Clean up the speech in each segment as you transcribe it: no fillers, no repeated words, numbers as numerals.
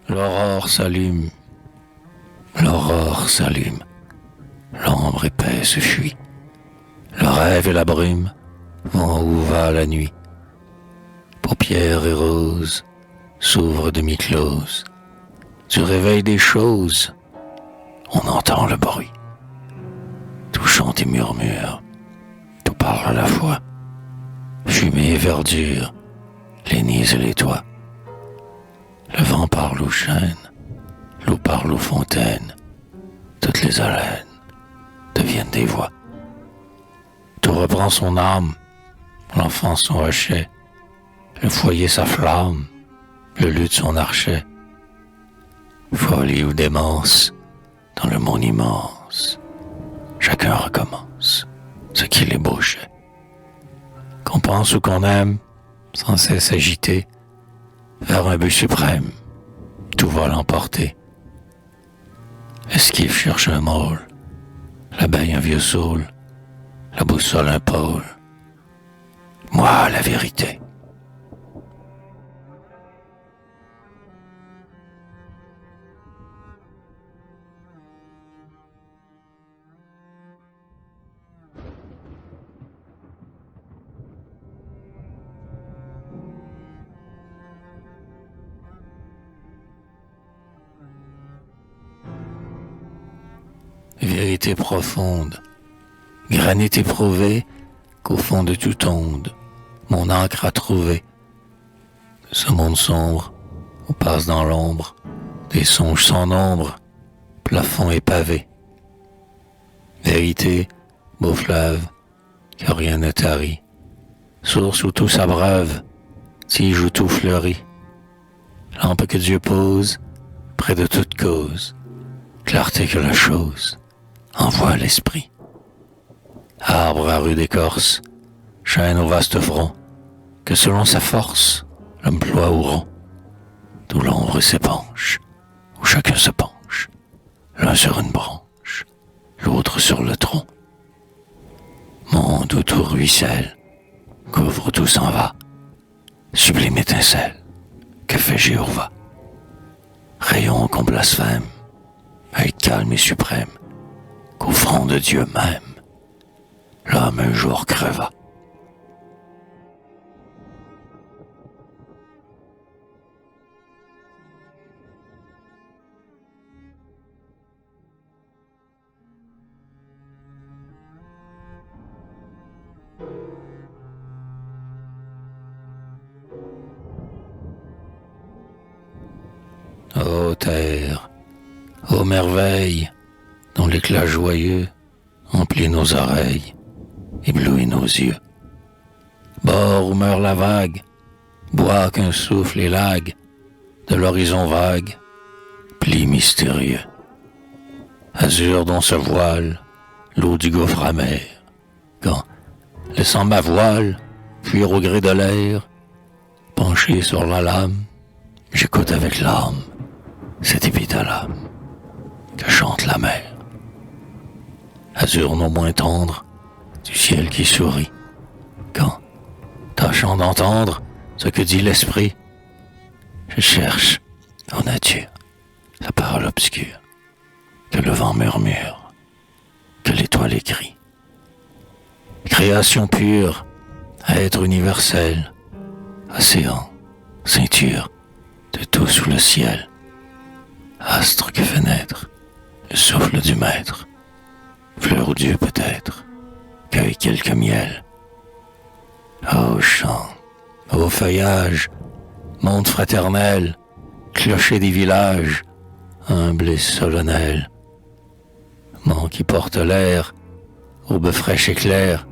L'aurore s'allume, l'aurore s'allume, l'ombre épaisse fuit, le rêve et la brume vont où va la nuit. Paupières et roses s'ouvrent demi-closes, du réveil des choses, on entend le bruit. Tout chante et murmure, tout parle à la fois, fumée et verdure, les nids et les toits. Le vent parle aux chênes, l'eau parle aux fontaines, toutes les haleines deviennent des voix. Tout reprend son âme, l'enfant son hachet, le foyer sa flamme, le luth son archet. Folie ou démence, dans le monde immense, chacun recommence ce qu'il ébauchait. Qu'on pense ou qu'on aime, sans cesse agité, vers un but suprême, tout va l'emporter. Esquive cherche un môle, l'abeille un vieux saule, la boussole un pôle. Moi, la vérité. Vérité profonde, granit éprouvé qu'au fond de toute onde, mon encre a trouvé. Ce monde sombre, où passe dans l'ombre, des songes sans nombre, plafond et pavé. Vérité, beau fleuve, que rien ne tarit, source où tout s'abreuve, tige où tout fleurit. Lampe que Dieu pose, près de toute cause, clarté que la chose envoie l'esprit. Arbre à rude écorce, chêne au vaste front, que selon sa force, l'homme ploie au rond. D'où l'ombre s'épanche, où chacun se penche, l'un sur une branche, l'autre sur le tronc. Monde où tout ruisselle, couvre où tout s'en va, sublime étincelle, que fait Jéhovah. Rayon qu'on blasphème, œil calme et suprême, qu'au front de Dieu même, l'homme un jour creva. Ô terre, ô merveille, dont l'éclat joyeux emplit nos oreilles, éblouit nos yeux. Bord où meurt la vague, bois qu'un souffle élague, de l'horizon vague, pli mystérieux. Azur dont se voile l'eau du gouffre amer, quand, laissant ma voile fuir au gré de l'air, penché sur la lame, j'écoute avec l'âme cet épithalame que chante la mer. Azur non moins tendre du ciel qui sourit, quand, tâchant d'entendre ce que dit l'esprit, je cherche en nature la parole obscure, que le vent murmure, que l'étoile écrit. Création pure, être universel, océan, ceinture de tout sous le ciel, astre que fait naître le souffle du maître, fleur ou Dieu peut-être, cueille quelque miel. Ô chant, ô feuillage, monde fraternel, clocher des villages, humble et solennel. Mont qui porte l'air, aube fraîche et claire,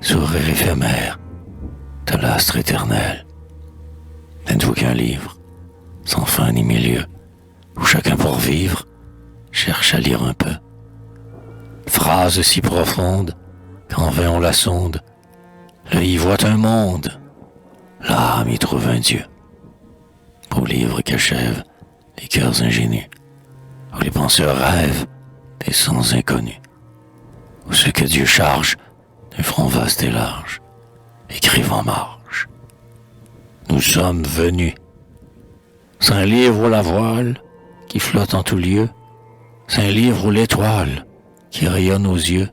sourire éphémère de l'astre éternel. N'êtes-vous qu'un livre, sans fin ni milieu, où chacun pour vivre cherche à lire un peu? Phrase si profonde qu'en vain on la sonde, l'œil y voit un monde, l'âme y trouve un Dieu. Beau livre qu'achèvent les cœurs ingénus, où les penseurs rêvent des sons inconnus, où ceux que Dieu charge d'un front vaste et large écrivent en marge. Nous sommes venus C'est un livre où la voile, qui flotte en tout lieu, c'est un livre où l'étoile, qui rayonne aux yeux,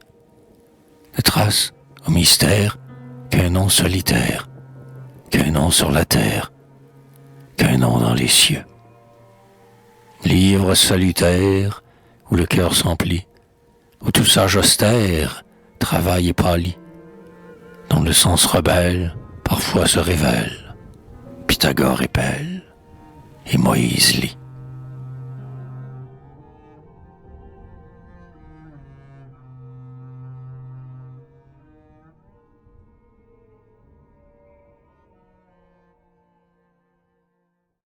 ne trace au mystère qu'un nom solitaire, qu'un nom sur la terre, qu'un nom dans les cieux. Livre salutaire, où le cœur s'emplit, où tout sage austère travaille et pâlit, dont le sens rebelle parfois se révèle. Pythagore épelle et Moïse lit.